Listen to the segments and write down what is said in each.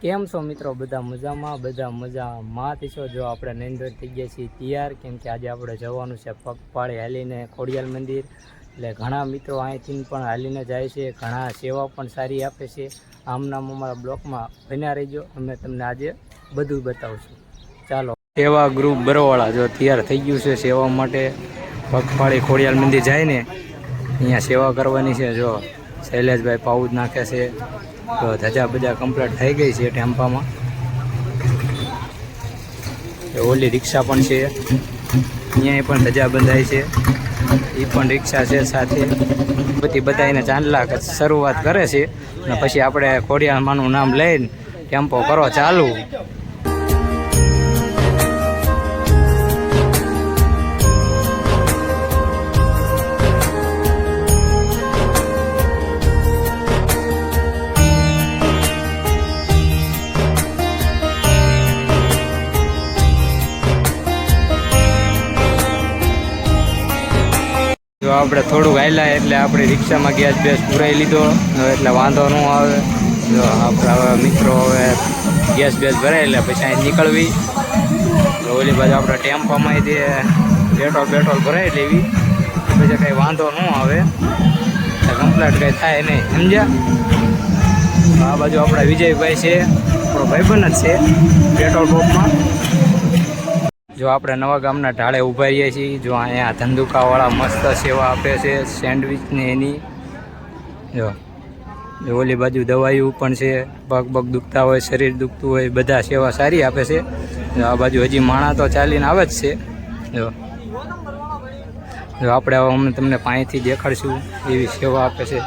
કેમ છો મિત્રો? બધા મજામાં છો? જો આપણે નૈનદોર થઈ ગયા છીએ તૈયાર, કેમ કે આજે આપણે જવાનું છે પગપાળે હાલીને ખોડિયાલ મંદિર. એટલે ઘણા મિત્રો અહીંથી પણ હાલીને જાય છે, ઘણા સેવા પણ સારી આપે છે. આમનામ અમારા બ્લોકમાં બન્યા રહીજો, અમે તમને આજે બધું બતાવશું. ચાલો, સેવા ગ્રુપ બરોવાળા જો તૈયાર થઈ ગયું છે સેવા માટે. પગપાળે ખોડિયાલ મંદિર જાય ને અહીંયા સેવા કરવાની છે. જો શૈલેષભાઈ પાઉજ નાખે છે, તો ધજા બજા કમ્પ્લીટ થઈ ગઈ છે ટેમ્પામાં. ઓલી રિક્ષા પણ છે, અહીંયા પણ ધજા બંધાય છે, એ પણ રિક્ષા છે સાથે. બધી બધાને ચાંદલા શરૂઆત કરે છે અને પછી આપણે ખોડિયાલમાંનું નામ લઈને ટેમ્પો કરો ચાલુ. જો આપણે થોડુંક હાલ્યા એટલે આપણી રિક્ષામાં ગેસ બેસ પુરાઈ લીધો, એટલે વાંધો ન આવે. જો આપણા હવે મિત્રો હવે ગેસ બેસ ભરાય એટલે પછી અહીં નીકળવી. ઓલી બાજુ આપણા ટેમ્પામાં તે પેટ્રોલ ભરાઈ લેવી, પછી કંઈ વાંધો ન આવે, કમ્પ્લેટ કંઈ થાય નહીં, સમજ્યા? આ બાજુ આપણા વિજયભાઈ છે, આપણો ભાઈબંધ જ છે પેટ્રોલ પંપમાં. જો આપણે નવા ગામના ઢાળે ઊભા રહીએ છીએ. જો અહીંયા ધંધુકાવાળા મસ્ત સેવા આપે છે, સેન્ડવિચને એની. જો ઓલી બાજુ દવાઈઓ પણ છે, પગ દુખતા હોય, શરીર દુખતું હોય, બધા સેવા સારી આપે છે. જો આ બાજુ હજી માણા તો ચાલીને આવે જ છે. જો આપણે હવે અમને તમને પાણીથી દેખાડશું એવી સેવા આપે છે.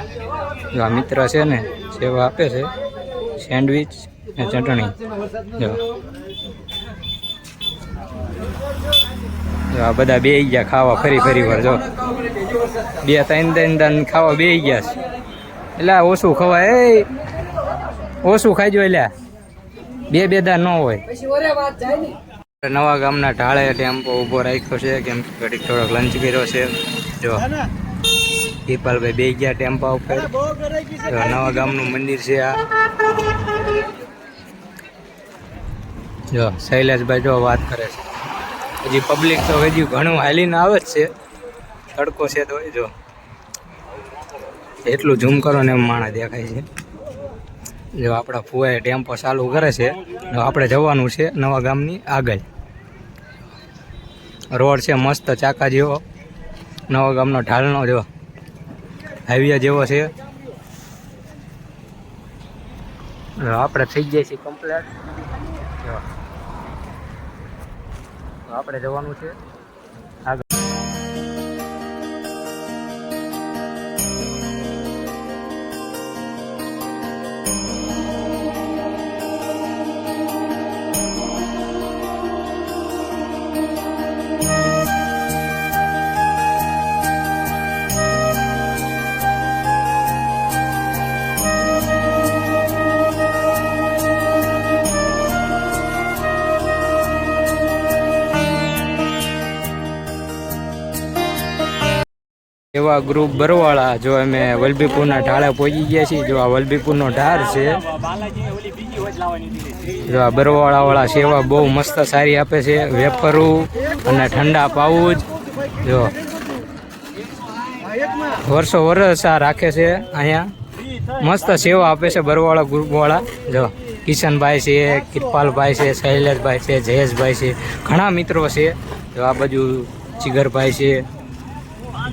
જો આ મિત્ર છે ને સેવા આપે છે, સેન્ડવિચ ને ચટણી. જો આ બધા બે ગયા ખાવા ફરી વાર. જો 2-3 ખાવા બે ગયા છે. એટલે ઓછું ખવાય, ઓછું ખાઈજો, એટલે બે દાન ન હોય. નવા ગામના ઢાળે ટેમ્પો ઊભો રાખ્યો છે, કેમ કે ઘડીક થોડોક લંચ કર્યો છે. જો દીપાલભાઈ બે ગયા ટેમ્પા ઉપર. નવા ગામનું મંદિર છે આ. જો શૈલેષભાઈ જો વાત કરે છે. હજી પબ્લિક તો હજી ઘણું હાલીને આવે જ છે, તડકો છે તો જો એટલું ઝૂમ કરો ને એમ માણસ દેખાય છે. જો આપણા ફુવાએ ટેમ્પો ચાલુ કરે છે. આપણે જવાનું છે નવા ગામની આગળ. રોડ છે મસ્ત ચાકા જેવો, નવા ગામનો ઢાલનો જો હાઈવે જેવો છે. આપણે થઈ ગયા છીએ કમ્પ્લેટ. આપણે જવાનું છે આગળ. એવા ગ્રુપ બરવાળા. જો અમે વલભીપુરના ઢાળે પહોંચી ગયા છીએ. જો આ વલભીપુરનો ઢાળ છે. જો આ બરવાળાવાળા સેવા બહુ મસ્ત સારી આપે છે, વેફરું અને ઠંડા પાઉચ. જો વર્ષો આ રાખે છે અહીંયા, મસ્ત સેવા આપે છે બરવાળા ગ્રુપવાળા. જો કિશનભાઈ છે, કિરપાલભાઈ છે, શૈલેષભાઈ છે, જયેશભાઈ છે, ઘણા મિત્રો છે. જો આ બાજુ જીગરભાઈ છે,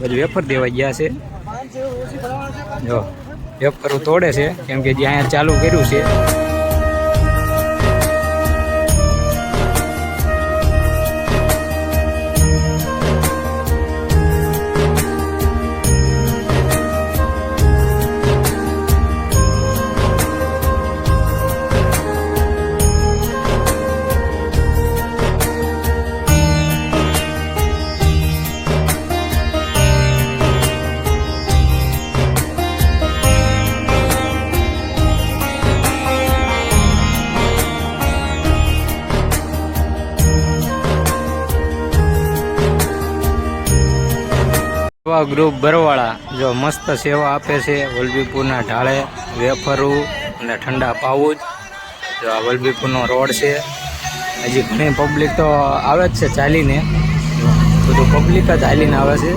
બધું વેફર દેવા ગયા છે. જો વેફર તોડે છે, કેમ કે જે અહીંયા ચાલુ કર્યું છે. સેવા ગ્રુપ બરવાળા જો મસ્ત સેવા આપે છે. વલભીપુરના ઢાળે વેફરું અને ઠંડા પાઉચ. જો આ વલભીપુરનો રોડ છે. હજી ઘણી પબ્લિક તો આવે જ છે ચાલીને, બધું પબ્લિક જ ચાલીને આવે છે.